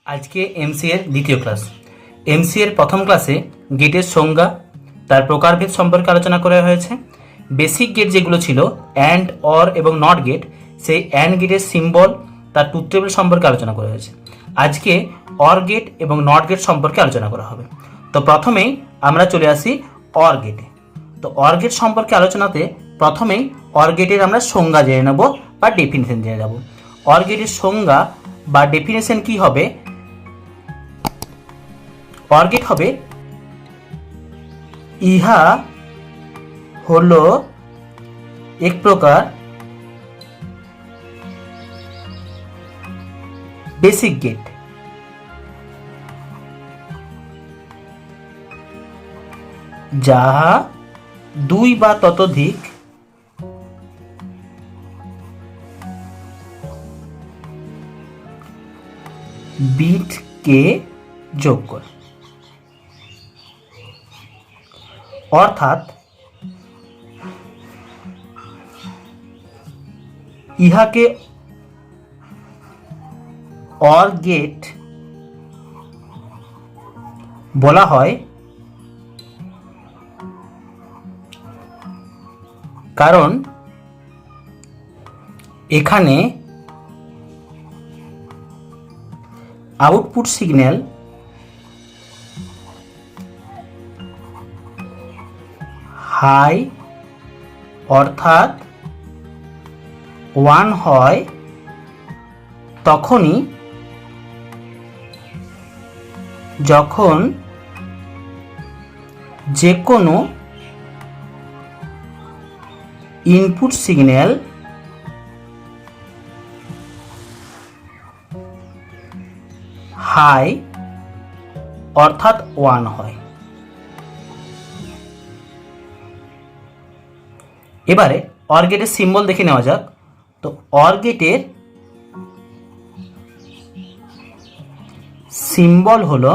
আজকে এমসিএর দ্বিতীয় ক্লাস। এমসিএর প্রথম ক্লাসে গেটের সংজ্ঞা, তার প্রকারভেদ সম্পর্কে আলোচনা করা হয়েছে। বেসিক গেট যেগুলো ছিল অ্যান্ড, অর এবং নট গেট, সেই অ্যান্ড গেটের সিম্বল, তার ট্রুথ টেবিল সম্পর্কে আলোচনা করা হয়েছে। আজকে অর গেট এবং নট গেট সম্পর্কে আলোচনা করা হবে। তো প্রথমেই আমরা চলে আসি অর গেটে। তো অর গেট সম্পর্কে আলোচনাতে প্রথমেই অর গেটের আমরা সংজ্ঞা জেনে নেব বা ডেফিনেশন জেনে যাব। অর গেটের সংজ্ঞা বা ডেফিনেশন কি হবে? অর গেট হবে, ইহা হলো এক প্রকার বেসিক গেট যাহা দুই বা ততোধিক বিটকে যোগ করে। অর্থাৎ ইহাকে অর গেট বলা হয় কারণ এখানে আউটপুট সিগন্যাল হাই অর্থাৎ 1 হয় তখনই যখন যে কোনো ইনপুট সিগন্যাল হাই অর্থাৎ 1 হয়। এবারে অর গেটের সিম্বল দেখে নেওয়া যাক। তো অর গেটের সিম্বল হলো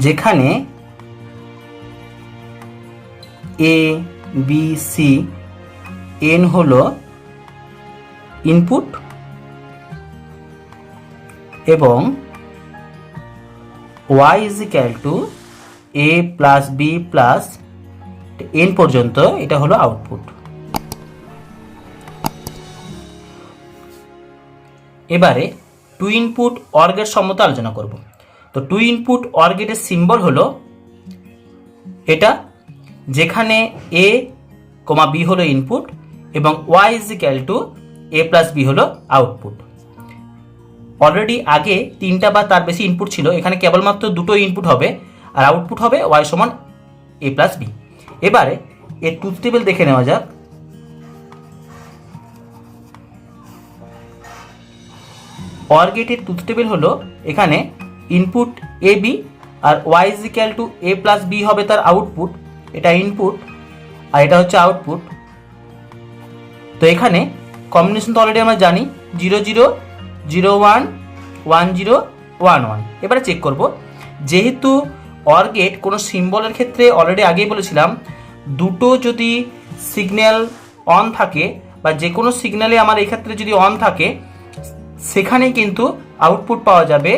যেখানে এ বি সি এন হলো ইনপুট এবং Y is equal to A plus B plus N পর্যন্ত এটা হলো আউটপুট। এবারে টু ইনপুট অর গেট সম্বন্ধে আলোচনা করব। তো টু ইনপুট অর গেটের সিম্বল হলো এটা, যেখানে এ কমা বি হলো ইনপুট এবং Y is equal to A plus B হলো আউটপুট। অলরেডি আগে 3টা বা তার বেশি ইনপুট ছিল, এখানে কেবলমাত্র 2টো ইনপুট হবে আর আউটপুট হবে ওয়াই সমান এ প্লাস বি। এবারে এর ট্রুথ টেবিল দেখে নেওয়া যাক। অর গেটের ট্রুথ টেবিল হলো এখানে ইনপুট এ বি আর Y is equal to A plus B হবে তার আউটপুট, এটা ইনপুট আর এটা হচ্ছে আউটপুট। তো এখানে কম্বিনেশন তো অলরেডি আমরা জানি 0 0 0 1 1 0 1 1। এবারে চেক করব, যেহেতু অর গেট কোনো সিম্বলের ক্ষেত্রে অলরেডি আগেই বলেছিলাম দুটো যদি সিগন্যাল অন থাকে বা যে কোনো সিগন্যালে আমার এই ক্ষেত্রে যদি অন থাকে সেখানেই কিন্তু আউটপুট পাওয়া যাবে,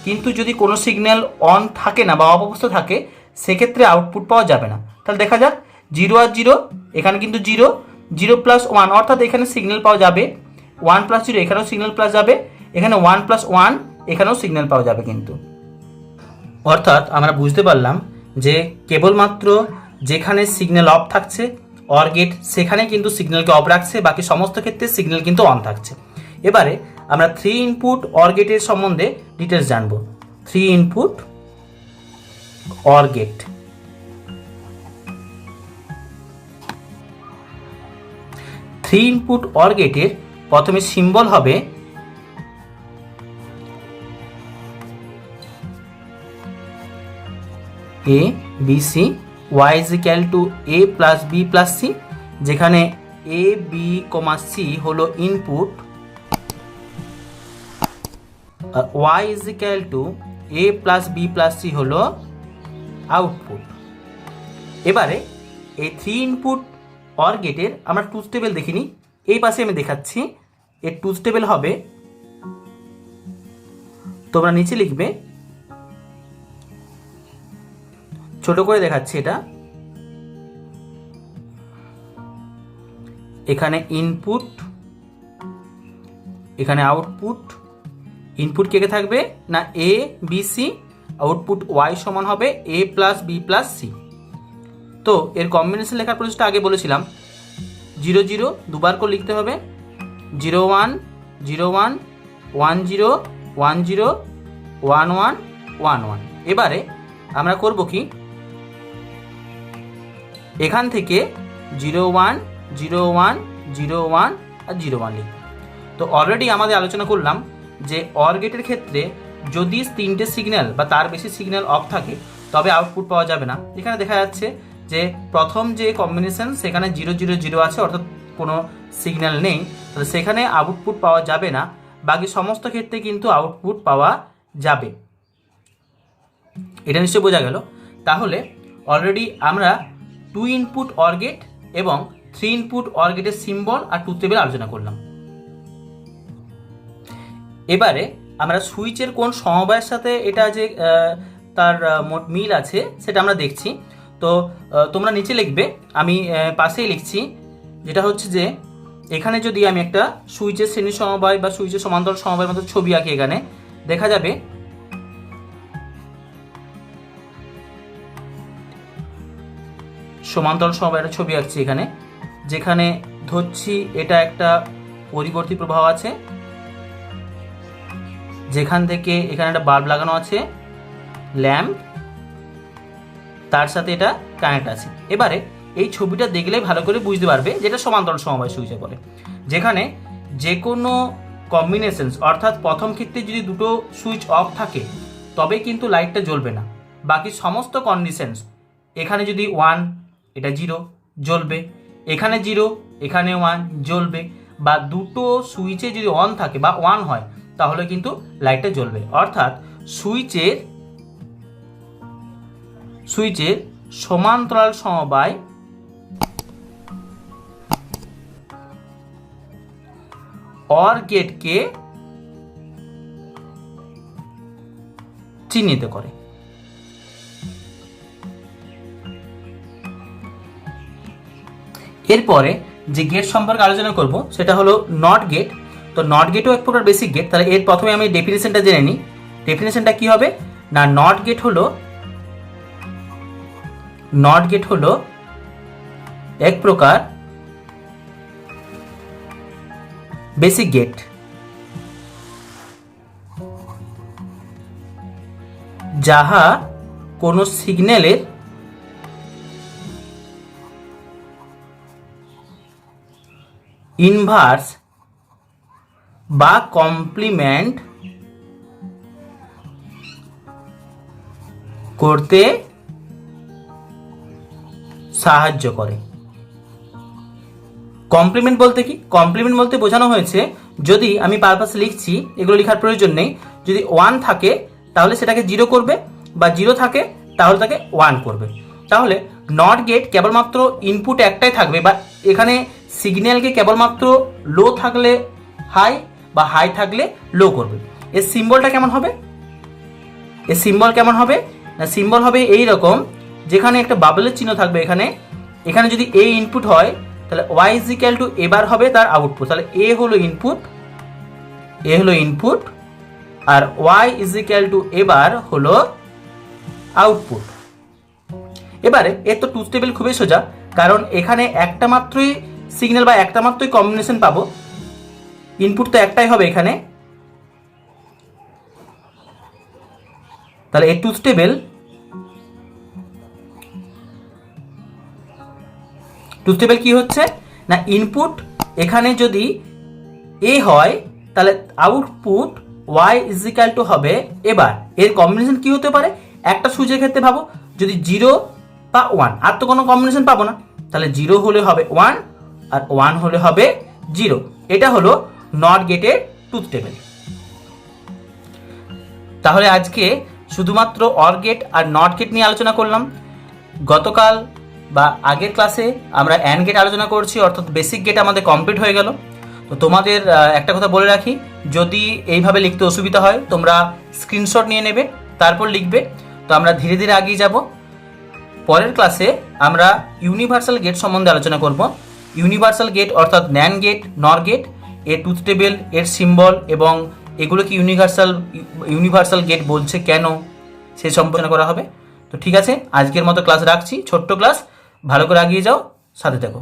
কিন্তু যদি কোনো সিগন্যাল অন থাকে না বা অফ অবস্থা থাকে সেক্ষেত্রে আউটপুট পাওয়া যাবে না। তাহলে দেখা যাক 0 আর 0, এখানে কিন্তু 0 0 প্লাস 1 অর্থাৎ এখানে সিগন্যাল পাওয়া যাবে, 1 প্লাস 0 এখানেও সিগন্যাল পাওয়া যাবে, এখানে 1 প্লাস 1 এখানেও সিগন্যাল পাওয়া যাবে কিন্তু। অর্থাৎ আমরা বুঝতে পারলাম যে কেবলমাত্র যেখানে সিগন্যাল অফ থাকছে অর গেট সেখানে কিন্তু সিগন্যালকে অফ রাখছে, বাকি সমস্ত ক্ষেত্রে সিগন্যাল কিন্তু অন থাকছে। এবারে আমরা 3 ইনপুট অর গেটের সম্বন্ধে ডিটেলস জানব। 3 input or gate. Three input or গেটের প্রথমে সিম্বল হবে A B C, Y is equal to A plus B plus C, যেখানে এ বি কমা সি হলো ইনপুট, আর Y is equal to A plus B plus C হলো output. এবারে এই 3 input or গেটের আমরা ট্রুথ টেবিল দেখিনি, এই পাশে আমি দেখাচ্ছি। এর ট্রুথ টেবিল হবে, তোমরা নিচে লিখবে, ছোট করে দেখাচ্ছি এটা। এখানে ইনপুট, এখানে আউটপুট। ইনপুট কে কে থাকবে না এ বি সি, আউটপুট ওয়াই সমান হবে এ প্লাস বি প্লাস সি। তো এর কম্বিনেশন লেখার প্রসেসটা আগে বলেছিলাম, 0 0 দুবার করে লিখতে হবে, 0 1 0 1 1 0 1 0 1 1 1 1। এবারে আমরা করব কি, এখান থেকে 0 1 0 1 0 1 আর 0 1 লিখব। তো অলরেডি আমাদের আলোচনা করলাম যে অর গেটের ক্ষেত্রে যদি 3টে সিগন্যাল বা তার বেশি সিগন্যাল অফ থাকে তবে আউটপুট পাওয়া যাবে না। এখানে দেখা যাচ্ছে যে প্রথম যে কম্বিনেশন সেখানে 0 0 0 আছে, অর্থাৎ কোনো সিগন্যাল নেই, তাহলে সেখানে আউটপুট পাওয়া যাবে না। বাকি সমস্ত ক্ষেত্রে কিন্তু আউটপুট পাওয়া যাবে। এটা নিশ্চয়ই বোঝা গেল। তাহলে অলরেডি আমরা 2 ইনপুট অর গেট এবং 3 ইনপুট অর গেটের সিম্বল আর ট্রুথ টেবিল আলোচনা করলাম। এবারে আমরা সুইচের কোন সমবায়ের সাথে এটা যে তার মিল আছে সেটা আমরা দেখছি। তো তোমরা নিচে লিখবে, আমি পাশেই লিখছি, যেটা হচ্ছে যে এখানে যদি আমি একটা সুইচের শ্রেণী সমবায় বা সুইচের সমান্তরাল সমবায়ের মতো ছবি আঁকি, এখানে দেখা যাবে সমান্তরাল সমবায়ের ছবি আঁকছি এখানে, যেখানে ধরছি এটা একটা পরিবর্তী প্রবাহ আছে, যেখান থেকে এখানে একটা বাল্ব লাগানো আছে, ল্যাম্প, তার সাথে এটা কানেক্ট আছে। এবারে এই ছবিটা দেখলে ভালো করে বুঝতে পারবে যেটা সমান্তরাল সমবায় সুইচে বলে, যেখানে যে কোনো কম্বিনেশনস, অর্থাৎ প্রথম ক্ষেত্রে যদি দুটো সুইচ অফ থাকে তবে কিন্তু লাইটটা জ্বলবে না। বাকি সমস্ত কন্ডিশনস, এখানে যদি 1 এটা 0 জ্বলবে, এখানে 0 এখানে 1 জ্বলবে, বা দুটো সুইচে যদি অন থাকে বা 1 হয় তাহলে কিন্তু লাইটটা জ্বলবে। অর্থাৎ সুইচের সমান্তরাল সমবায় অর গেটকে চিহ্নিত করে। এরপরে যে গেট সম্পর্কে আলোচনা করব সেটা হলো নট গেট। তো নট গেটও এক প্রকার বেসিক গেট। তাহলে এর প্রথমে আমি ডেফিনেশনটা জেনে নিই। ডেফিনেশনটা কি হবে না, নট গেট হলো এক প্রকার বেসিক গেট যাহা কোনো সিগন্যালের ইনভার্স বা কমপ্লিমেন্ট করতে সাহায্য করে। কমপ্লিমেন্ট বলতে কি? কমপ্লিমেন্ট বলতে বোঝানো হয়েছে, যদি আমি পারপাস লিখছি, এগুলো লেখার প্রয়োজন নেই, যদি 1 থাকে তাহলে সেটাকে 0 করবে, বা 0 থাকে তাহলে তাকে 1 করবে। তাহলে নট গেট কেবলমাত্র ইনপুট একটাই থাকবে, বা এখানে সিগন্যালকে কেবলমাত্র লো থাকলে হাই বা হাই থাকলে লো করবে। এর সিম্বলটা কেমন হবে? এর সিম্বল কেমন হবে না, সিম্বল হবে এই রকম, যেখানে একটা বাবলের চিহ্ন থাকবে। এখানে যদি এ ইনপুট হয় তাহলে ওয়াই ইজ ইকুয়াল টু এবার হবে তার আউটপুট। তাহলে এ হলো ইনপুট আর Y is equal to A bar হলো আউটপুট। এবারে এর তো ট্রুথ টেবিল খুবই সোজা, কারণ এখানে একটা মাত্রই সিগন্যাল বা একটা মাত্রই কম্বিনেশন পাবো, ইনপুট তো একটাই হবে এখানে। তাহলে এই ট্রুথ টেবিল কি হচ্ছে না, ইনপুট এখানে যদি এ হয় তাহলে output Y is equal to হবে এবার। এর কম্বিনেশন কি হতে পারে? একটা সুইচের ক্ষেত্রে ভাবো, যদি 0 বা 1, আর তো কোনো কম্বিনেশন পাবো না, তাহলে 0 হলে হবে 1 আর 1 হলে হবে 0। এটা হলো নট গেটের ট্রুথ টেবিল। তাহলে আজকে শুধুমাত্র অর গেট আর নট গেট নিয়ে আলোচনা করলাম। গতকাল বা আগের ক্লাসে আমরা অ্যান্ড গেট আলোচনা করছি, অর্থাৎ বেসিক গেট আমাদের কমপ্লিট হয়ে গেল। তো তোমাদের একটা কথা বলে রাখি, যদি এইভাবে লিখতে অসুবিধা হয় তোমরা স্ক্রিনশট নিয়ে নেবে, তারপর লিখবে। তো আমরা ধীরে ধীরে এগিয়ে যাব। পরের ক্লাসে আমরা ইউনিভার্সাল গেট সম্বন্ধে আলোচনা করব। ইউনিভার্সাল গেট অর্থাৎ ন্যান্ড গেট, নর গেট, এর ট্রুথ টেবিল, এর সিম্বল এবং এগুলোকে ইউনিভার্সাল গেট বলছে কেন, সেই সম্পর্কে করা হবে। তো ঠিক আছে, আজকের মতো ক্লাস রাখছি, ছোট্ট ক্লাস, ভালো করে এগিয়ে যাও, সাথে থাকো।